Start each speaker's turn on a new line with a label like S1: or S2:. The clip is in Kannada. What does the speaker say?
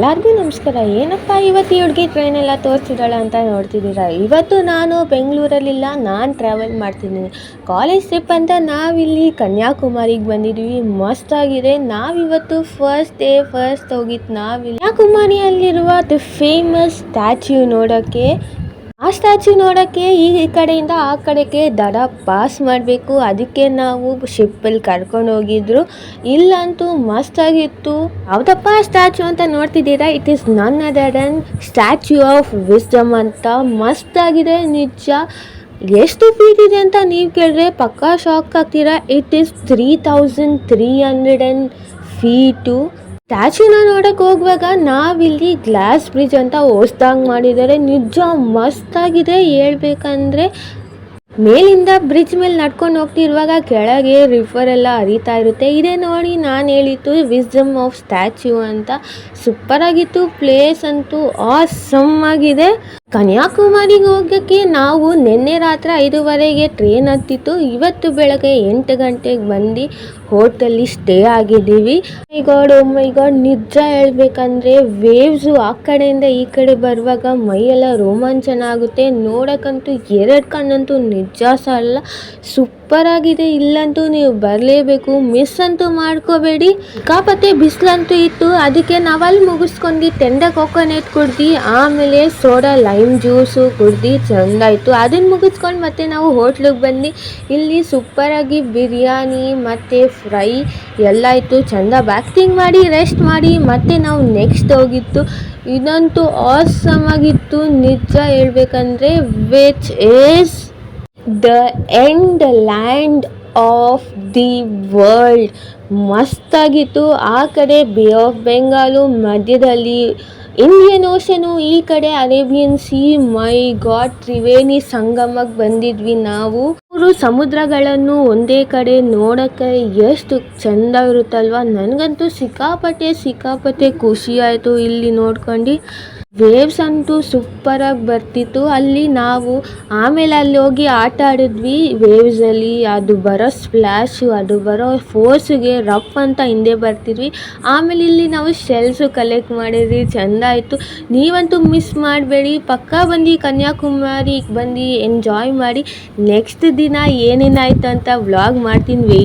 S1: ಎಲ್ಲರಿಗೂ ನಮಸ್ಕಾರ. ಏನಪ್ಪ ಇವತ್ತು ಈ ಹುಡುಗಿ ಟ್ರೈನೆಲ್ಲ ತೋರಿಸಿದಾಳೆ ಅಂತ ನೋಡ್ತಿದ್ದೀರಾ. ಇವತ್ತು ನಾನು ಬೆಂಗಳೂರಲ್ಲಿಲ್ಲ, ನಾನು ಟ್ರಾವೆಲ್ ಮಾಡ್ತಿದ್ದೀನಿ. ಕಾಲೇಜ್ ಟ್ರಿಪ್ ಅಂತ ನಾವಿಲ್ಲಿ ಕನ್ಯಾಕುಮಾರಿಗೆ ಬಂದಿದ್ವಿ. ಮಸ್ತಾಗಿದೆ. ನಾವಿವತ್ತು ಫಸ್ಟ್ ಹೋಗಿದ್ದು ನಾವಿಲ್ಲಿ ಕನ್ಯಾಕುಮಾರಿಯಲ್ಲಿರುವ ದಿ ಫೇಮಸ್ ಸ್ಟ್ಯಾಚ್ಯೂ ನೋಡೋಕ್ಕೆ. ಆ ಸ್ಟ್ಯಾಚ್ಯೂ ನೋಡೋಕ್ಕೆ ಈ ಕಡೆಯಿಂದ ಆ ಕಡೆಗೆ ದಡ ಪಾಸ್ ಮಾಡಬೇಕು. ಅದಕ್ಕೆ ನಾವು ಶಿಪ್ಪಲ್ಲಿ ಕರ್ಕೊಂಡು ಹೋಗಿದ್ರು. ಇಲ್ಲಂತೂ ಮಸ್ತಾಗಿತ್ತು. ಯಾವುದಪ್ಪ ಸ್ಟ್ಯಾಚ್ಯೂ ಅಂತ ನೋಡ್ತಿದ್ದೀರಾ, it is none other than statue of wisdom ಅಂತ. ಮಸ್ತಾಗಿದೆ ನಿಜ. ಎಷ್ಟು ಫೀಟ್ ಇದೆ ಅಂತ ನೀವು ಕೇಳಿದ್ರೆ ಪಕ್ಕಾ ಶಾಕ್ ಆಗ್ತೀರಾ. It is 3300 feet. ಸ್ಟ್ಯಾಚ್ಯೂನ ನೋಡೋಕೆ ಹೋಗುವಾಗ ನಾವಿಲ್ಲಿ ಗ್ಲಾಸ್ ಬ್ರಿಡ್ಜ್ ಅಂತ ಹೊಸ್ದಾಗಿ ಮಾಡಿದ್ದಾರೆ. ನಿಜ ಮಸ್ತಾಗಿದೆ. ಹೇಳ್ಬೇಕಂದ್ರೆ ಮೇಲಿಂದ ಬ್ರಿಡ್ಜ್ ಮೇಲೆ ನಡ್ಕೊಂಡು ಹೋಗ್ತಿರುವಾಗ ಕೆಳಗೆ ರಿವರ್ ಎಲ್ಲ ಹರಿತಾ ಇರುತ್ತೆ. ಇದೇ ನೋಡಿ ನಾನು ಹೇಳಿದ್ದು ವಿಸ್ಡಮ್ ಆಫ್ ಸ್ಟ್ಯಾಚ್ಯೂ ಅಂತ. ಸೂಪರಾಗಿತ್ತು. ಪ್ಲೇಸ್ ಅಂತೂ ಆಸಮ್ ಆಗಿದೆ. ಕನ್ಯಾಕುಮಾರಿಗೆ ಹೋಗೋಕ್ಕೆ ನಾವು ನಿನ್ನೆ ರಾತ್ರಿ 5:30ಗೆ ಟ್ರೈನ್ ಹತ್ತಿತ್ತು. ಇವತ್ತು ಬೆಳಗ್ಗೆ 8 ಗಂಟೆಗೆ ಬಂದು ಹೋಟೆಲ್ಲಿ ಸ್ಟೇ ಆಗಿದ್ದೀವಿ. ಓ ಮೈ ಗಾಡ್ ನಿಜ ಹೇಳ್ಬೇಕಂದ್ರೆ ವೇವ್ಸು ಆ ಕಡೆಯಿಂದ ಈ ಕಡೆ ಬರುವಾಗ ಮೈಯೆಲ್ಲ ರೋಮಾಂಚನ ಆಗುತ್ತೆ. ನೋಡೋಕ್ಕಂತೂ 2 ಕಣ್ಣಂತೂ ನಿಜ ಸಾಲ. ಸೂಪರ್ ಆಗಿದೆ. ಇಲ್ಲಂತೂ ನೀವು ಬರಲೇಬೇಕು, ಮಿಸ್ ಅಂತೂ ಮಾಡ್ಕೋಬೇಡಿ. ಸಿಕ್ಕಾಪಟ್ಟೆ ಬಿಸಿಲಂತೂ ಇತ್ತು. ಅದಕ್ಕೆ ನಾವಲ್ಲಿ ಮುಗಿಸ್ಕೊಂಡು ಟೆಂಡ ಕೋಕೋನಟ್ ಕುಡ್ದು ಆಮೇಲೆ ಸೋಡಾ ಲೈಮ್ ಜ್ಯೂಸು ಕುಡ್ದು ಚೆಂದಾಯಿತು. ಅದನ್ನು ಮುಗಿಸ್ಕೊಂಡು ಮತ್ತೆ ನಾವು ಹೋಟ್ಲಿಗೆ ಬಂದು ಇಲ್ಲಿ ಸೂಪರಾಗಿ ಬಿರಿಯಾನಿ ಮತ್ತು ಫ್ರೈ ಎಲ್ಲ ಇತ್ತು. ಚೆಂದ ಬ್ಯಾಕ್ಟಿಂಗ್ ಮಾಡಿ ರೆಸ್ಟ್ ಮಾಡಿ ಮತ್ತೆ ನಾವು ನೆಕ್ಸ್ಟ್ ಹೋಗಿತ್ತು. ಇದಂತೂ ಆಸಮ್ ಆಗಿತ್ತು ನಿಜ ಹೇಳ್ಬೇಕಂದ್ರೆ. Which is the end land of the world. ಮಸ್ತಾಗಿತ್ತು. ಆ ಕಡೆ ಬೇ ಆಫ್ ಬೆಂಗಾಲು, ಮಧ್ಯದಲ್ಲಿ ಇಂಡಿಯನ್ ಓಷನು, ಈ ಕಡೆ ಅರೇಬಿಯನ್ ಸಿ. ಮೈ ಗಾಡ್, ತ್ರಿವೇಣಿ ಸಂಗಮಕ್ಕೆ ಬಂದಿದ್ವಿ ನಾವು. 3 ಸಮುದ್ರಗಳನ್ನು ಒಂದೇ ಕಡೆ ನೋಡೋಕ್ಕೆ ಎಷ್ಟು ಚೆಂದ ಇರುತ್ತಲ್ವ. ನನಗಂತೂ ಸಿಕ್ಕಾಪಟ್ಟೆ ಖುಷಿ ಆಯಿತು ಇಲ್ಲಿ ನೋಡ್ಕೊಂಡು. ವೇವ್ಸ್ ಅಂತೂ ಸೂಪರಾಗಿ ಬರ್ತಿತ್ತು ಅಲ್ಲಿ. ನಾವು ಆಮೇಲೆ ಅಲ್ಲಿ ಹೋಗಿ ಆಟ ಆಡಿದ್ವಿ ವೇವ್ಸಲ್ಲಿ. ಅದು ಬರೋ ಸ್ಪ್ಲ್ಯಾಶು, ಅದು ಬರೋ ಫೋರ್ಸಿಗೆ ರಫ್ ಅಂತ ಹಿಂದೆ ಬರ್ತಿದ್ವಿ. ಆಮೇಲೆ ಇಲ್ಲಿ ನಾವು ಶೆಲ್ಸು ಕಲೆಕ್ಟ್ ಮಾಡಿದ್ವಿ. ಚೆಂದ ಆಯಿತು. ನೀವಂತೂ ಮಿಸ್ ಮಾಡಬೇಡಿ. ಪಕ್ಕಾ ಬಂದು ಕನ್ಯಾಕುಮಾರಿಗೆ ಬಂದು ಎಂಜಾಯ್ ಮಾಡಿ. ನೆಕ್ಸ್ಟ್ ದಿನ ಏನೇನಾಯಿತು ಅಂತ ವ್ಲಾಗ್ ಮಾಡ್ತೀನಿ.